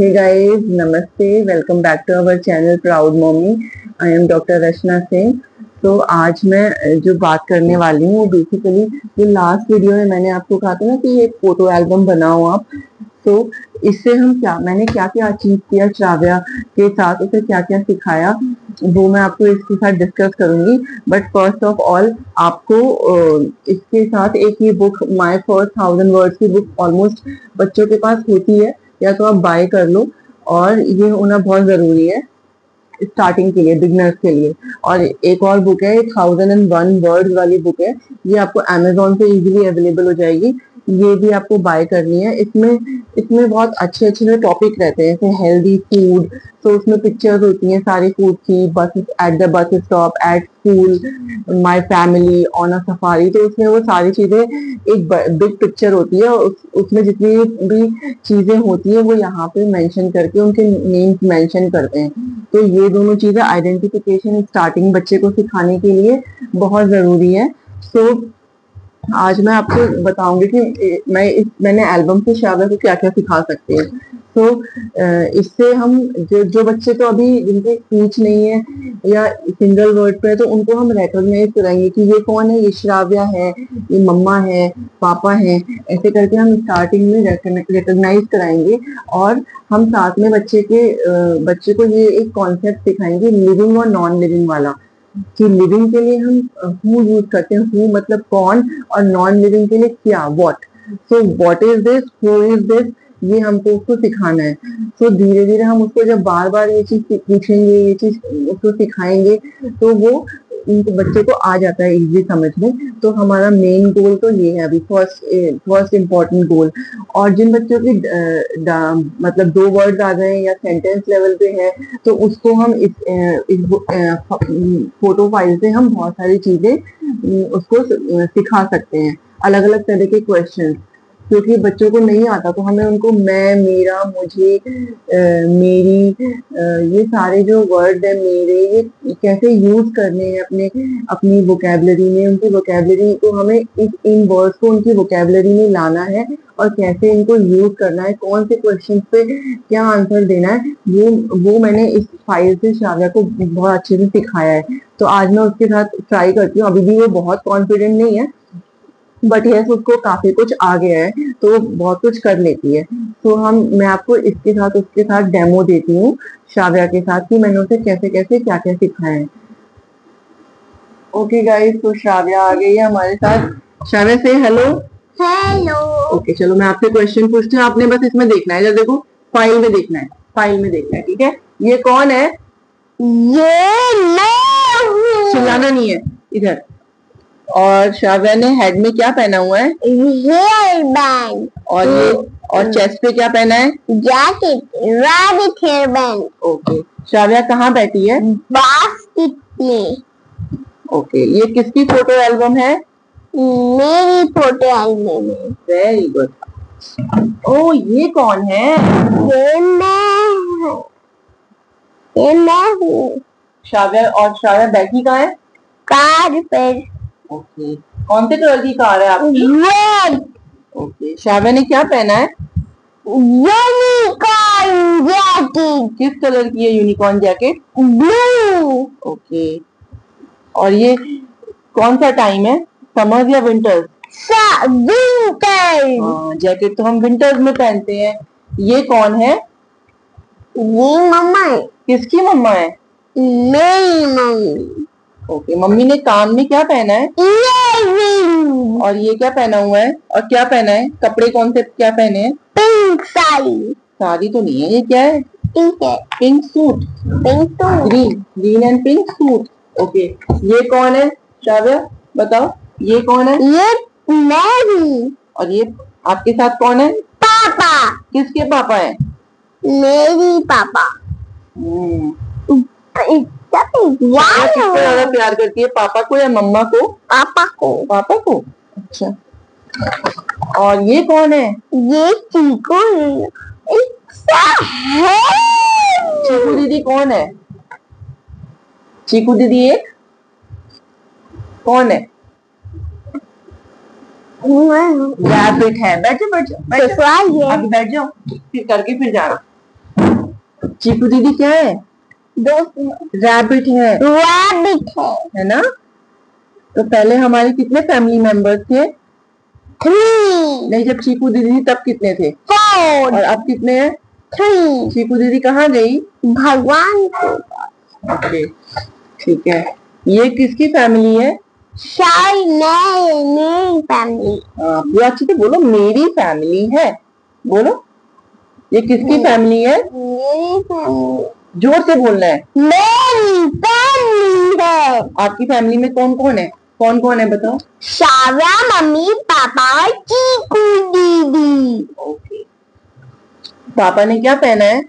Hey guys, Namaste. Welcome back to our channel Proud Mommy. I am Dr. Rachna Singh. तो आज मैं जो बात करने वाली हूँ वो बेसिकली जो लास्ट वीडियो में मैंने आपको कहा था ना कि एक फोटो एल्बम बनाओ आप। तो इससे मैंने क्या क्या अचीव किया श्राव्या के साथ, उसे क्या क्या सिखाया, वो मैं आपको इसके साथ डिस्कस करूंगी। बट फर्स्ट ऑफ ऑल आपको इसके साथ एक ये बुक माय फर्स्ट 1000 वर्ड्स की बुक ऑलमोस्ट बच्चों के पास होती है, या तो आप बाय कर लो, और ये होना बहुत जरूरी है स्टार्टिंग के लिए, बिगनर्स के लिए। और एक और बुक है 1001 वर्ड्स वाली बुक है, ये आपको अमेजोन पे इजीली अवेलेबल हो जाएगी, ये भी आपको बाय करनी है। इसमें इसमें बहुत अच्छे अच्छे टॉपिक रहते हैं, जैसे हेल्दी फूड, तो उसमें पिक्चर्स होती हैं सारी फूड की, बस at the bus stop, at school, my family, on a safari. तो उसमें वो सारी चीजें एक बिग पिक्चर होती है, उसमें जितनी भी चीजें होती है वो यहाँ पे मेंशन करके उनके नेम्स मेंशन करते हैं। तो ये दोनों चीजें आइडेंटिफिकेशन स्टार्टिंग बच्चे को सिखाने के लिए बहुत जरूरी है। तो आज मैं आपको बताऊंगी कि मैंने एल्बम से श्राव्या को क्या क्या सिखा सकते हैं। तो इससे हम जो बच्चे तो अभी जिनकी स्पीच नहीं है या सिंगल वर्ड पे है, तो उनको हम रिकॉग्नाइज कराएंगे कि ये कौन है, ये श्राव्या है, ये मम्मा है, पापा है, ऐसे करके हम स्टार्टिंग में रिकॉग्नाइज कराएंगे। और हम साथ में बच्चे को ये एक कॉन्सेप्ट सिखाएंगे लिविंग और नॉन लिविंग वाला, कि लिविंग के लिए हम हु यूज करते हैं, हु मतलब कौन, और नॉन लिविंग के लिए क्या, what. So what is this, who is this, ये हमको उसको सिखाना है। तो धीरे धीरे हम उसको जब बार बार ये चीज पूछेंगे, ये चीज उसको सिखाएंगे, तो वो उनको बच्चे को आ जाता है इजी समझ में। तो हमारा मेन गोल तो ये है अभी, फर्स्ट इम्पोर्टेंट गोल। और जिन बच्चों की मतलब 2 वर्ड्स आ गए या सेंटेंस लेवल पे है, तो उसको हम इस फोटो फाइल से हम बहुत सारी चीजें उसको सिखा सकते हैं, अलग अलग तरह के क्वेश्चन। क्योंकि बच्चों को नहीं आता तो हमें उनको मैं, मेरा, मुझे, मेरी, ये सारे जो वर्ड है, मेरे, ये कैसे यूज करने हैं अपनी वोकेबलरी में। उनकी वोकेबलरी को हमें इन वर्ड्स को उनकी वोकेबलरी में लाना है, और कैसे इनको यूज करना है, कौन से क्वेश्चन पे क्या आंसर देना है, वो मैंने इस फाइल से श्राव्या को बहुत अच्छे से सिखाया है। तो आज मैं उसके साथ ट्राई करती हूँ। अभी भी वो बहुत कॉन्फिडेंट नहीं है, बट यस उसको काफी कुछ आ गया है, तो बहुत कुछ कर लेती है। तो मैं आपको इसके साथ उसके साथ डेमो देती हूँ श्राव्या के साथ, कि मैंने उसे कैसे कैसे क्या क्या सिखाया है। ओके गाइस, तो श्राव्या आ गई है हमारे साथ। श्राव्या से हेलो। हेलो। ओके चलो मैं आपसे क्वेश्चन पूछती हूँ, आपने बस इसमें देखना है, जब देखो फाइल में देखना है, फाइल में देखना है, ठीक है। ये कौन है? ये मैं हूँ। चिल्लाना नहीं है इधर। और श्राव्या ने हेड में क्या पहना हुआ है? Hair band. और चेस्ट पे क्या पहना है? Jacket, rabbit hair band. Okay, Shravya कहाँ बैठी है? बास्केट में। ओके, ये किसकी फोटो एल्बम है? मेरी फोटो एल्बम है। Very good. ओ ये कौन है? ये मैं हूँ। ये मैं हूँ। श्राव्या बैठी कहाँ है? कार पर। ओके, कौन से कलर की कार है आपकी? रेड। ओके, श्राव्या ने क्या पहना है? Unicorn jacket. किस कलर की है यूनिकॉर्न जैकेट? ब्लू। ओके, और ये कौन सा टाइम है, समर या विंटर? विंटर। जैकेट तो हम विंटर्स में पहनते हैं। ये कौन है? ये मम्मा है। किसकी मम्मा है? मेरी मम्मी। ओके, मम्मी ने कान में क्या पहना है? इयररिंग। और ये क्या पहना हुआ है, और क्या पहना है, कपड़े कौन से क्या पहने हैं? पिंक साड़ी। साड़ी तो नहीं है, ये क्या है? पिंक है। Pink suit. Pink suit. Green and pink suit. Okay, ये कौन है श्राव्या, बताओ ये कौन है? ये मैं हूँ। और ये आपके साथ कौन है? पापा। किसके पापा है? मेरी पापा। किससे ज्यादा प्यार करती है, पापा को या मम्मा को? पापा को। पापा को। अच्छा, और ये कौन है? ये चीकू है। चीकू दीदी कौन है? चीकू दीदी एक कौन है? रैबिट है। बैठो बैठो बैठो, अभी बैठ जाओ, फिर करके फिर जाना। चीकू दीदी क्या है? दोस्त रैबिट रैबिट है ना? तो पहले हमारे कितने फैमिली मेंबर्स थे? 3 नहीं, जब चीकू दीदी थी तब कितने थे? 4 और अब कितने हैं? 3 चीकू दीदी कहाँ गई? भगवान को ओके, ठीक है। ये किसकी फैमिली है? शायद मेरी फैमिली पूरा अच्छे से बोलो, मेरी फैमिली है। बोलो, ये किसकी फैमिली है? मेरी फैमिली जोर से बोलना है। मेरी फैमिली है। आपकी फैमिली में कौन कौन है? कौन कौन है बताओ? शाव्या, मम्मी, पापा और चीकू दीदी। ओके। पापा ने क्या पहना है?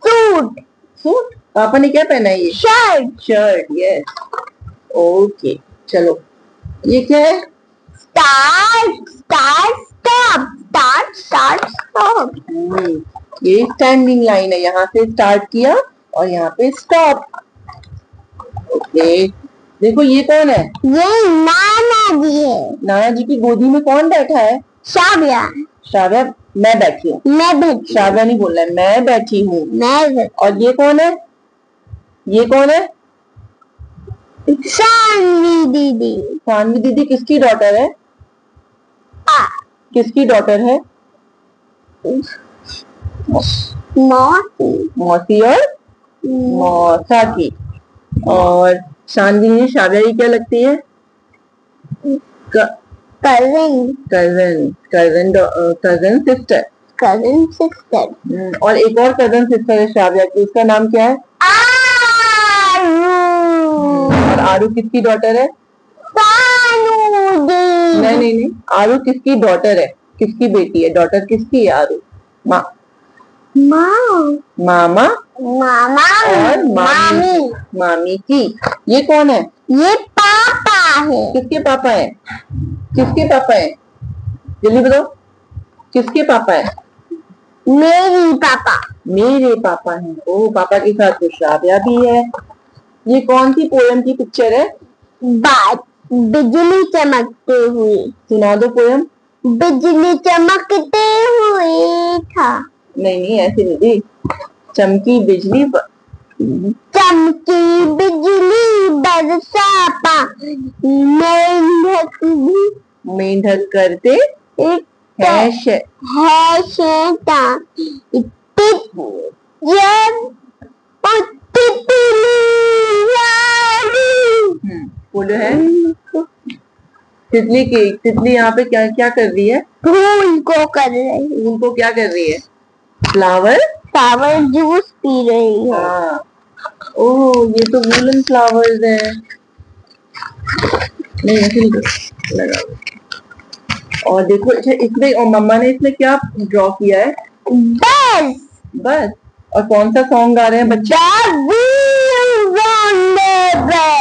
Suit suit. पापा ने क्या पहना है? ये शर्ट शर्ट। Yes, okay. चलो, ये क्या है? Start start stop start start stop. ये स्टैंडिंग लाइन है, यहाँ से स्टार्ट किया और यहाँ पे स्टॉप। ओके, देखो ये कौन है? ये नाना जी है। नाना जी की गोदी में कौन बैठा है? शाव्या शाव्या। मैं बैठी हूँ। मैं बैठी शाव्या नहीं बोल रहा है, मैं बैठी हूँ। मैं और ये कौन है? ये कौन है? शान्वी दीदी। सानवी दीदी किसकी डॉटर है? किसकी डॉटर है? मौसी मौसी और मौसा की। और शानवी ने शाव्या की क्या लगती है? Cousin cousin cousin cousin sister. Cousin sister. और एक और कजन सिस्टर है शाव्या की, उसका नाम क्या है? और आरू किसकी डॉटर है? सानू दी। नहीं नहीं नहीं, आरू किसकी डॉटर है? किसकी बेटी है? डॉटर किसकी है आरू? माँ। मामा मामा और मामी। मामी की। ये कौन है? ये पापा है। किसके पापा है? किसके पापा है? जल्दी बताओ, किसके पापा है? मेरी पापा। मेरे पापा हैं। ओ, पापा के साथ तो शाव्या भी है। ये कौन सी पोयम की पिक्चर है? बात बिजली चमकते हुए। सुना दो पोयम। बिजली चमकते हुए था। नहीं नहीं, ऐसे नहीं थी। चमकी बिजली चमकी बिजली बरसा पानी। मेंढक करते है शैतान। बोलो है। तितली की, तितली यहाँ पे क्या क्या कर रही है? फूल को कर रही। फूल को क्या कर रही है? फ्लावर जूस पी रही है। हाँ। ओह, ये तो वूलन फ्लावर्स है। नहीं, ऐसे नहीं लगा। और देखो, अच्छा इसमें, और मम्मा ने इसमें क्या ड्रॉ किया है? बस बस। और कौन सा सॉन्ग गा रहे हैं बच्चे?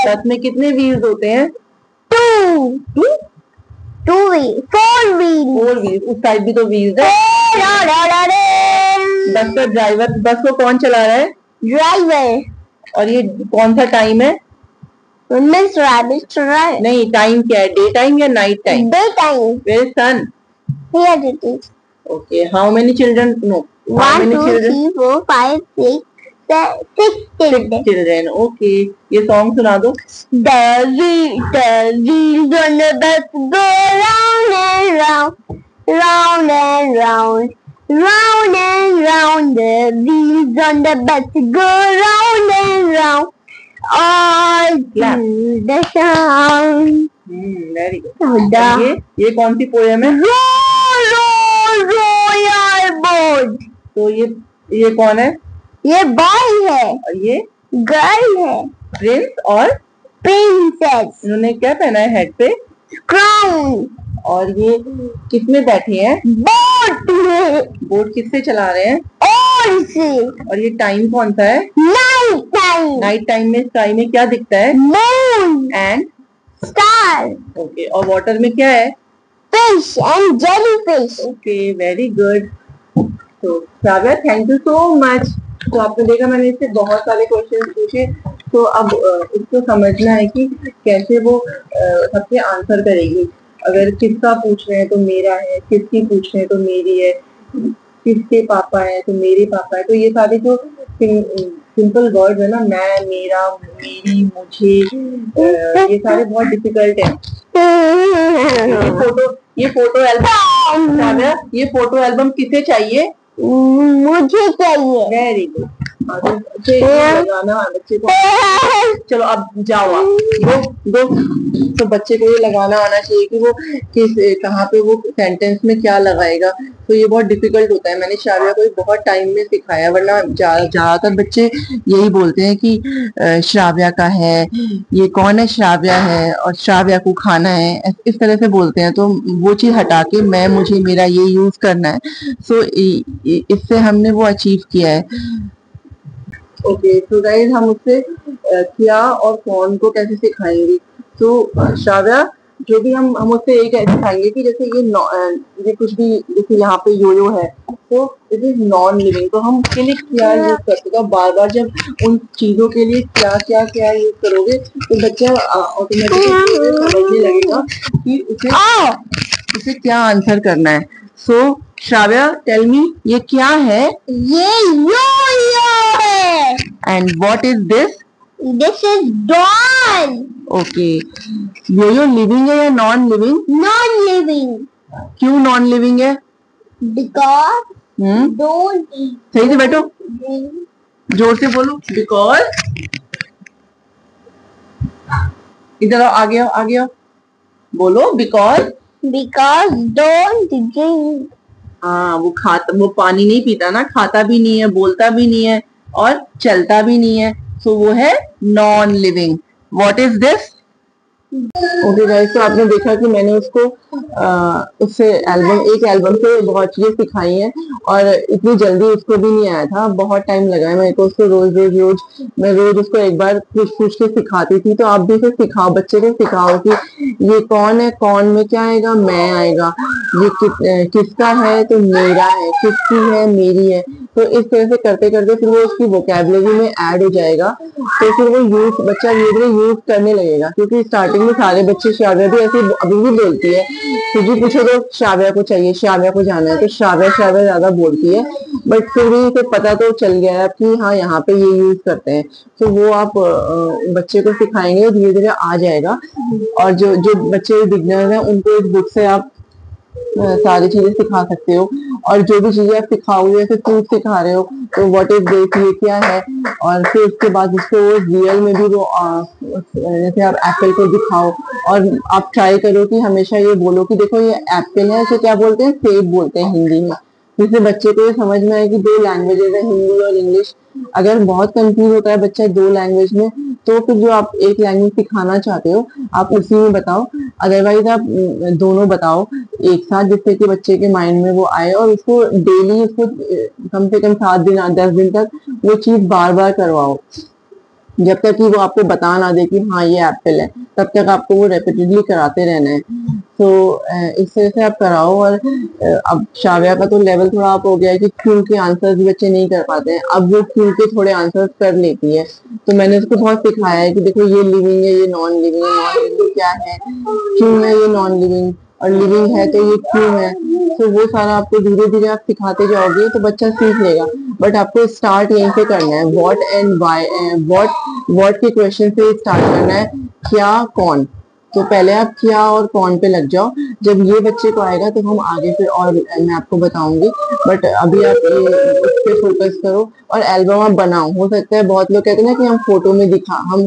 बस में कितने व्हील्स होते हैं? 4 व्हील। 4 व्हील्स। उस साइड भी तो व्हील्स है। बस का ड्राइवर, बस को कौन चला रहा है? ड्राइवर। और ये कौन सा टाइम है? Miss rabbit right. नहीं, टाइम क्या है? डे टाइम या night time? Day time. Where sun? Here it is. Okay, how many children? No, how 1 many 2 children? 3 4 5 6 7 children. Okay, ये सॉन्ग सुना दो। The wheels on the bus go round and round, round and round, round and round. The wheels on the bus go round and round, all to the sound. Very good. ये कौन सी poem है? Roll, roll, roll your boat. तो ये कौन है? ये boy है। और ये गर्ल है। प्रिंस और प्रिंसेस। इन्होंने क्या पहना है हेड पे? क्राउन। और ये किसमें बैठे हैं? बोट में। बोट किससे चला रहे हैं? और से। और ये टाइम कौन सा है? Night time. नाइट टाइम में स्काई में क्या दिखता है? Moon and star. ओके, और वाटर में क्या है? Fish and jellyfish. Okay, very good. तो Shravya, thank you so much. तो आपने देखा, मैंने इससे बहुत सारे क्वेश्चन पूछे। तो अब इसको समझना है कि कैसे वो सबके आंसर करेगी। अगर किसका पूछ रहे हैं तो मेरा है, किसकी पूछ रहे हैं तो मेरी है, किसके पापा है तो मेरे पापा है। तो ये सारे जो सिंपल वर्ड है ना, मैं, मेरा, मेरी, मुझे, ये सारे बहुत डिफिकल्ट है। ये फोटो एल्बम, ये फोटो एल्बम किसे चाहिए? मुझे चाहिए। Very good. बच्चे लगाना, बच्चे को, चलो अब जाओ आप, गो। तो बच्चे को ये लगाना आना चाहिए कि वो किस कहाँ पे वो सेंटेंस में क्या लगाएगा। तो ये बहुत डिफिकल्ट होता है, मैंने शाविया को बहुत टाइम में सिखाया, वरना ज्यादातर बच्चे यही बोलते हैं कि श्राव्या का है, ये कौन है, श्राव्या है और श्राव्या को खाना है, इस तरह से बोलते हैं। तो वो चीज हटा के मैं, मुझे, मेरा ये यूज करना है। सो इससे हमने वो अचीव किया है। ओके, तो गाइस हम उससे क्या और कौन को कैसे सिखाएंगे। तो श्राव्या, जो भी हम उससे एक सिखाएंगे कि जैसे ये कुछ भी, जैसे यहाँ पे यो है, तो इट इज नॉन लिविंग, तो हम उसके लिए क्या यूज कर सकते हैं। बार बार जब उन चीजों के लिए क्या क्या क्या यूज करोगे तो बच्चा ऑटोमेटिकली समझने लगेगा कि उसे क्या आंसर करना है। सो श्राव्या, टेल मी, ये क्या है? ये यो है। And what is this? This is doll. Okay, yo living है या नॉन लिविंग? Non-living. क्यों नॉन लिविंग है? Because don't eat. सही से बैठो, जोर से बोलो। बिकॉज, इधर आओ, आगे आओ, आगे आओ, बोलो बिकॉज। Because don't drink. हाँ, वो पानी नहीं पीता ना, खाता भी नहीं है, बोलता भी नहीं है और चलता भी नहीं है, तो वो है non living. What is this? Okay guys, तो आपने देखा कि मैंने उसको उससे एक एल्बम से बहुत चीजें सिखाई हैं और इतनी जल्दी उसको भी नहीं आया था, बहुत टाइम लगा है मेरे को उसको। मैं रोज उसको एक बार पूछ के सिखाती थी। तो आप भी इसे सिखाओ, बच्चे को सिखाओ कि ये कौन है, कौन में क्या आएगा, मैं आएगा, ये किसका है तो मेरा है, किसकी है, मेरी है। तो इस तरह से करते करते फिर वो उसकी वोकैबुलरी में ऐड हो जाएगा, तो फिर वो बच्चा धीरे धीरे यूज करने लगेगा। क्योंकि स्टार्टिंग में सारे बच्चे, श्राव्या भी ऐसे अभी भी बोलती है, कुछ भी पूछो तो श्राव्या को चाहिए, श्राव्या को जाना है, तो श्राव्या श्राव्या ज्यादा बोलती है। बट फिर भी उसे पता तो चल गया है कि हाँ यहाँ पे ये यूज करते हैं। तो वो आप बच्चे को सिखाएंगे, धीरे धीरे आ जाएगा। और जो जो बच्चे बिगनर हैं उनको इस बुक से आप सारी चीजें सिखा सकते हो। और जो भी चीजें आप सिखाओगे, जैसे फ्रूट सिखा रहे हो तो व्हाट इज दिस, ये क्या है। और फिर उसके बाद उसको रियल में भी वो जैसे आप एप्पल को दिखाओ और आप ट्राई करो कि हमेशा ये बोलो कि देखो ये एप्पल है, इसे क्या बोलते हैं, सेब बोलते हैं हिंदी में। जिससे बच्चे को ये समझ में आए कि दो लैंग्वेजेस है, हिंदी और इंग्लिश। अगर बहुत कंफ्यूज होता है बच्चा दो लैंग्वेज में, तो फिर जो आप एक लैंग्वेज सिखाना चाहते हो आप उसी में बताओ। अदरवाइज आप दोनों बताओ एक साथ, जिससे कि बच्चे के माइंड में वो आए और उसको डेली उसको कम से कम 7 दिन 10 दिन तक वो चीज बार बार करवाओ, जब तक कि वो आपको बता ना दे कि हाँ ये एप्पल है, तब तक आपको वो रेपिटेडली कराते रहना है। तो इस तरह से आप कराओ। और अब श्राव्या का तो लेवल थोड़ा अप हो गया है कि क्यों के आंसर्स बच्चे नहीं कर पाते हैं, अब वो क्यों के थोड़े आंसर्स कर लेती है। तो मैंने उसको बहुत सिखाया है कि देखो ये लिविंग है, ये नॉन लिविंग है, नॉन लिविंग क्या है, क्यों है ये नॉन लिविंग, और लिविंग है तो ये क्यों है। तो वो सारा आपको धीरे धीरे आप सिखाते जाओगे तो बच्चा सीख लेगा। बट आपको स्टार्ट यहीं से करना है, व्हाट एंड व्हाई, व्हाट के क्वेश्चन से स्टार्ट करना है, क्या कौन। तो पहले आप क्या और कौन पे लग जाओ। जब ये बच्चे को आएगा तो हम आगे फिर और मैं आपको बताऊंगी। बट अभी आप इस पे फोकस करो और एल्बम आप बनाओ। हो सकता है बहुत लोग कहते हैं ना कि हम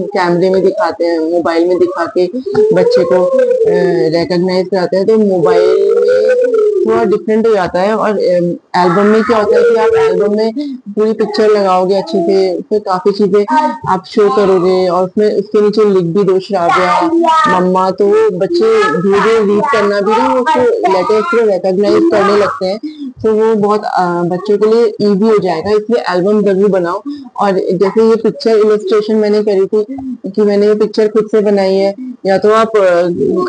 कैमरे में दिखाते हैं, मोबाइल में दिखा के बच्चे को रिकॉग्नाइज कराते हैं, तो मोबाइल में थोड़ा डिफरेंट हो जाता है। और एल्बम में क्या होता है कि आप एल्बम में पूरी पिक्चर लगाओगे अच्छे से, उसमें काफी चीजें आप शो करोगे और उसमें उसके नीचे लिख भी दो श्राव्या, मम्मा, तो बच्चे धीरे धीरे रीड करना भी ना उसको लेटर्स को रिकॉग्नाइज करने लगते हैं। तो वो बहुत बच्चों के लिए इजी हो जाएगा, इसलिए एल्बम जरूर बनाओ। और जैसे ये पिक्चर इलस्ट्रेशन मैंने करी थी कि मैंने ये पिक्चर खुद से बनाई है, या तो आप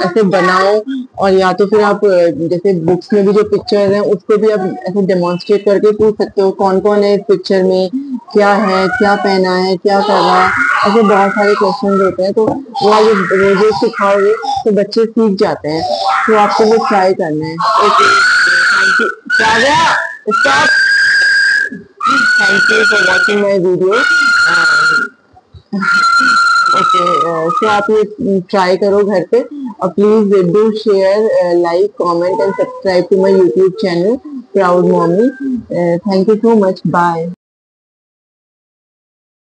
ऐसे बनाओ और या तो फिर आप जैसे बुक्स में भी जो पिक्चर है उसको भी आप ऐसे डेमोन्स्ट्रेट करके पूछ सकते हो कौन कौन है इस पिक्चर में, क्या है, क्या पहना है, क्या कर रहा है। ऐसे बहुत सारे क्वेश्चन होते हैं, तो वो आप रोज सिखाओगे तो बच्चे सीख जाते हैं। तो आपको वो ट्राई करना है। Okay, thank you. Stop. Thank you for watching my video. Okay, तो आप ये ट्राई करो घर पे और please do share, like, comment and subscribe to my YouTube channel proud mommy. Thank you so much, bye.